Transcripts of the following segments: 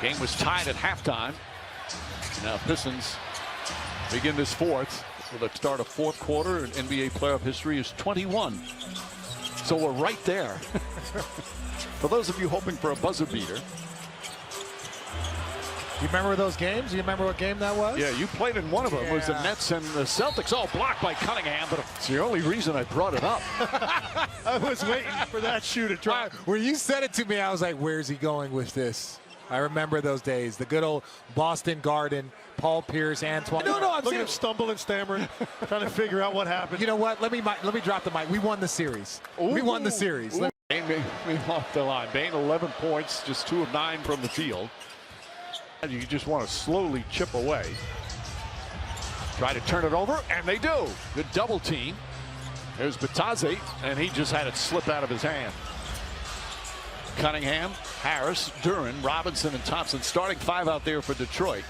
Game was tied at halftime. Now Pistons begin this fourth. With the start of fourth quarter in NBA playoff history is 21. So we're right there. For those of you hoping for a buzzer beater. You remember those games? You remember what game that was? Yeah, you played in one of them. It was the Nets and the Celtics. All blocked by Cunningham, but it's the only reason I brought it up. I was waiting for that shoe to drop. When you said it to me, I was like, where's he going with this? I remember those days. The good old Boston Garden, Paul Pierce, Antoine. No, I'm Look at him stumbling, stammering, trying to figure out what happened. You know what? Let me drop the mic. We won the series. Ooh. We won the series. Bane off the line. Bane 11 points, just 2 of 9 from the field. And you just want to slowly chip away. Try to turn it over, and they do. Good double team. There's Batazzi, and he just had it slip out of his hand. Cunningham, Harris, Duran, Robinson, and Thompson. Starting 5 out there for Detroit.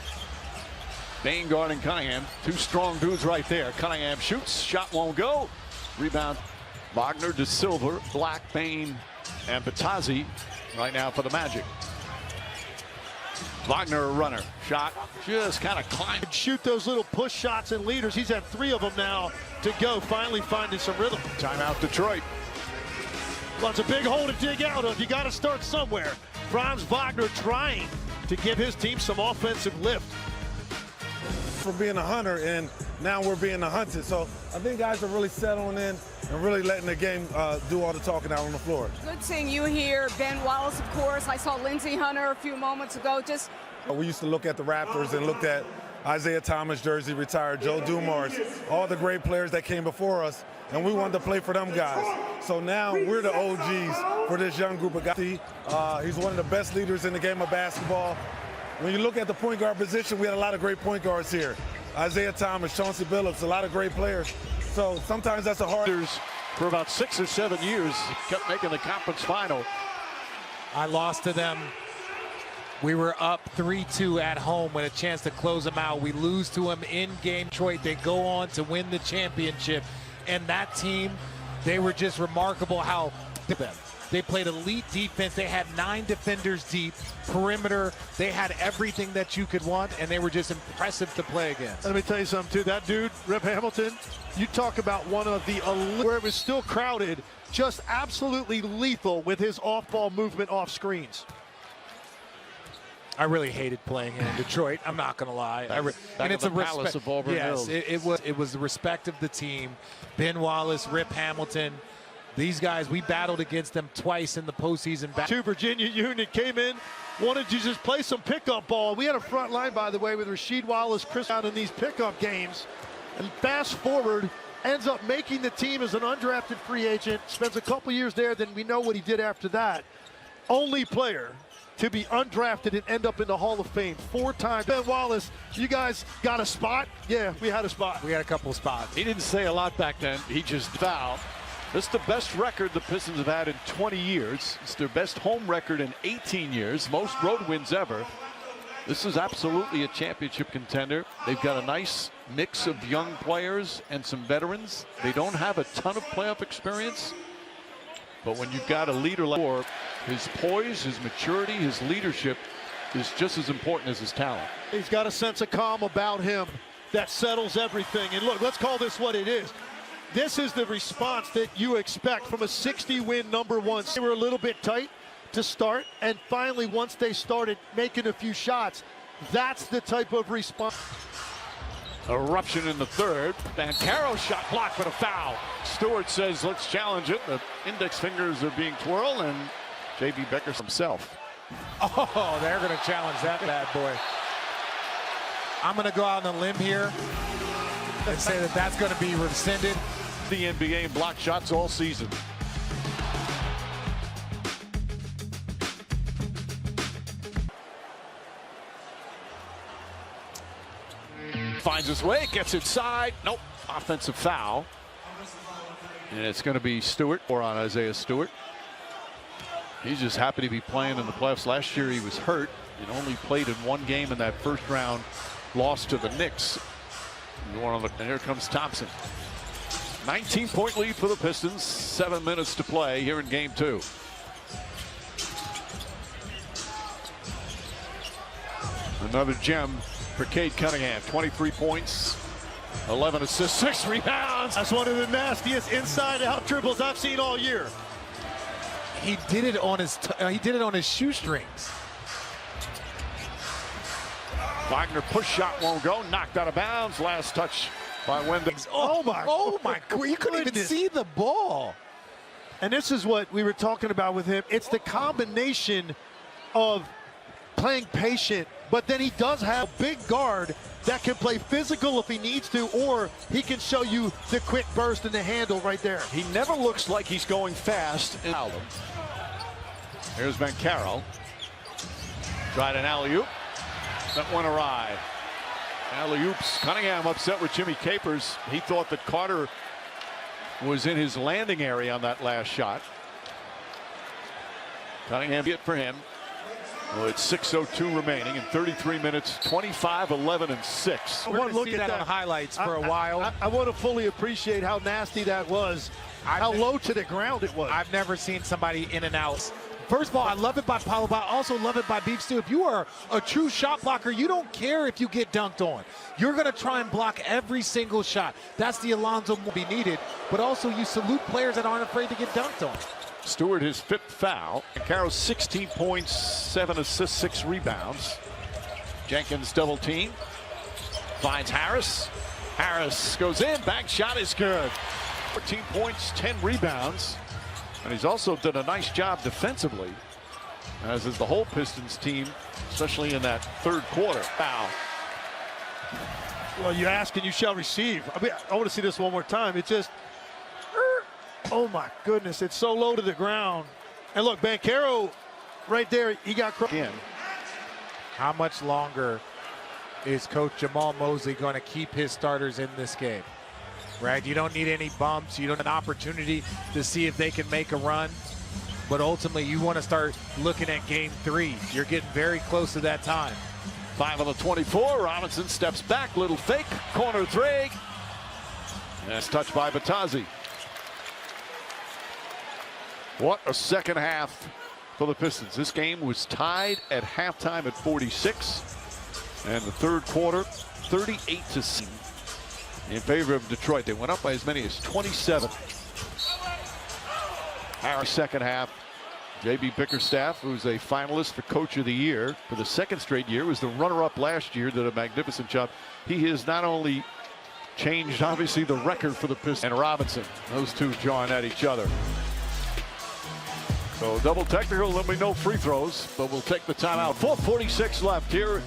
Bane guarding Cunningham. 2 strong dudes right there. Cunningham shoots. Shot won't go. Rebound. Wagner, De Silva, Black, Bane, and Batazzi right now for the Magic. Wagner a runner. Shot just kind of climbed. Shoot those little push shots and leaders. He's had 3 of them now to go. Finally finding some rhythm. Timeout Detroit. Well, it's a big hole to dig out of. You got to start somewhere. Franz Wagner trying to give his team some offensive lift. For being a hunter, and now we're being a hunted. So I think guys are really settling in and really letting the game do all the talking out on the floor. Good seeing you here. Ben Wallace, of course. I saw Lindsey Hunter a few moments ago. We used to look at the Raptors and looked at Isaiah Thomas jersey retired, Joe Dumars, all the great players that came before us, and we wanted to play for them guys. So now we're the OGs for this young group of guys. He's one of the best leaders in the game of basketball. When you look at the point guard position, we had a lot of great point guards here. Isaiah Thomas, Chauncey Billups, a lot of great players. So sometimes that's a hard. For about 6 or 7 years, kept making the conference final. I lost to them. We were up 3-2 at home with a chance to close them out. We lose to them in game Detroit. They go on to win the championship. And that team, they were just remarkable how they played elite defense. They had 9 defenders deep, perimeter. They had everything that you could want, and they were just impressive to play against. Let me tell you something, too. That dude, Rip Hamilton, you talk about one of the, where it was still crowded, just absolutely lethal with his off-ball movement off screens. I really hated playing in Detroit. I'm not going to lie. And it's a palace of Auburn Hills. Yes, it was the respect of the team. Ben Wallace, Rip Hamilton. These guys, we battled against them twice in the postseason. Two Virginia Union came in, wanted to just play some pickup ball. We had a front line, by the way, with Rasheed Wallace, Chris out in these pickup games. And fast forward, ends up making the team as an undrafted free agent, spends a couple years there, then we know what he did after that. Only player to be undrafted and end up in the Hall of Fame 4 times. Ben Wallace, you guys got a spot? Yeah, we had a spot. We had a couple of spots. He didn't say a lot back then. He just fouled. This is the best record the Pistons have had in 20 years. It's their best home record in 18 years, most road wins ever. This is absolutely a championship contender. They've got a nice mix of young players and some veterans. They don't have a ton of playoff experience, but when you've got a leader like his poise, his maturity, his leadership is just as important as his talent. He's got a sense of calm about him that settles everything. And look, let's call this what it is. This is the response that you expect from a 60-win #1. They were a little bit tight to start, and finally, once they started making a few shots, that's the type of response. Eruption in the third. Banchero shot blocked, but a foul. Stewart says, let's challenge it. The index fingers are being twirled, and J.B. Becker himself. Oh, they're going to challenge that bad boy. I'm going to go out on a limb here and say that that's going to be rescinded. The NBA in block shots all season. Finds his way, gets inside. Nope, offensive foul. And it's going to be Stewart, or on Isaiah Stewart. He's just happy to be playing in the playoffs. Last year he was hurt and only played in 1 game in that first round loss to the Knicks. And here comes Thompson. 19-point lead for the Pistons. 7 minutes to play here in game 2. Another gem for Cade Cunningham. 23 points, 11 assists, 6 rebounds. That's one of the nastiest inside-out dribbles I've seen all year. He did it on his shoestrings. Wagner push shot won't go. Knocked out of bounds. Last touch by Wendell. Oh my God! You couldn't even see the ball. And this is what we were talking about with him. It's the combination of playing patient, but then he does have a big guard that can play physical if he needs to, or he can show you the quick burst and the handle right there. He never looks like he's going fast. Here's Bancaro. Tried an alley-oop. That went awry. Alley-oops. Cunningham upset with Jimmy Capers. He thought that Carter was in his landing area on that last shot. Cunningham hit for him. Well, it's 6:02 remaining in 33 minutes, 25, 11, and 6. We're going to see that on highlights for a while. I want to fully appreciate how nasty that was, how low to the ground it was. I've never seen somebody in and out. First of all, I love it by Paulo, but I also love it by Beef Stew. If you are a true shot blocker, you don't care if you get dunked on. You're going to try and block every single shot. That's the Alonzo will be needed, but also you salute players that aren't afraid to get dunked on. Stewart, his 5th foul. Carroll 16 points, 7 assists, 6 rebounds. Jenkins double team. Finds Harris. Harris goes in. Back shot is good. 14 points, 10 rebounds. And he's also done a nice job defensively, as is the whole Pistons team, especially in that third quarter. Foul. Well, you ask and you shall receive. I mean, I want to see this one more time. It just, oh my goodness, it's so low to the ground. And look, Bancaro right there, he got again. How much longer is Coach Jamal Mosley going to keep his starters in this game? Right, you don't need any bumps. You don't have an opportunity to see if they can make a run. But ultimately, you want to start looking at game 3. You're getting very close to that time. 5 on the 24. Robinson steps back. Little fake. Corner 3. That's touched by Batazzi. What a second half for the Pistons. This game was tied at halftime at 46. And the third quarter, 38-6. In favor of Detroit. They went up by as many as 27. Our second half, J.B. Bickerstaff, who's a finalist for Coach of the Year for the 2nd straight year, was the runner-up last year, did a magnificent job. He has not only changed, obviously, the record for the Pistons and Robinson. Those two jawing at each other. So double technical, there'll be no free throws, but we'll take the timeout. 4:46 left here.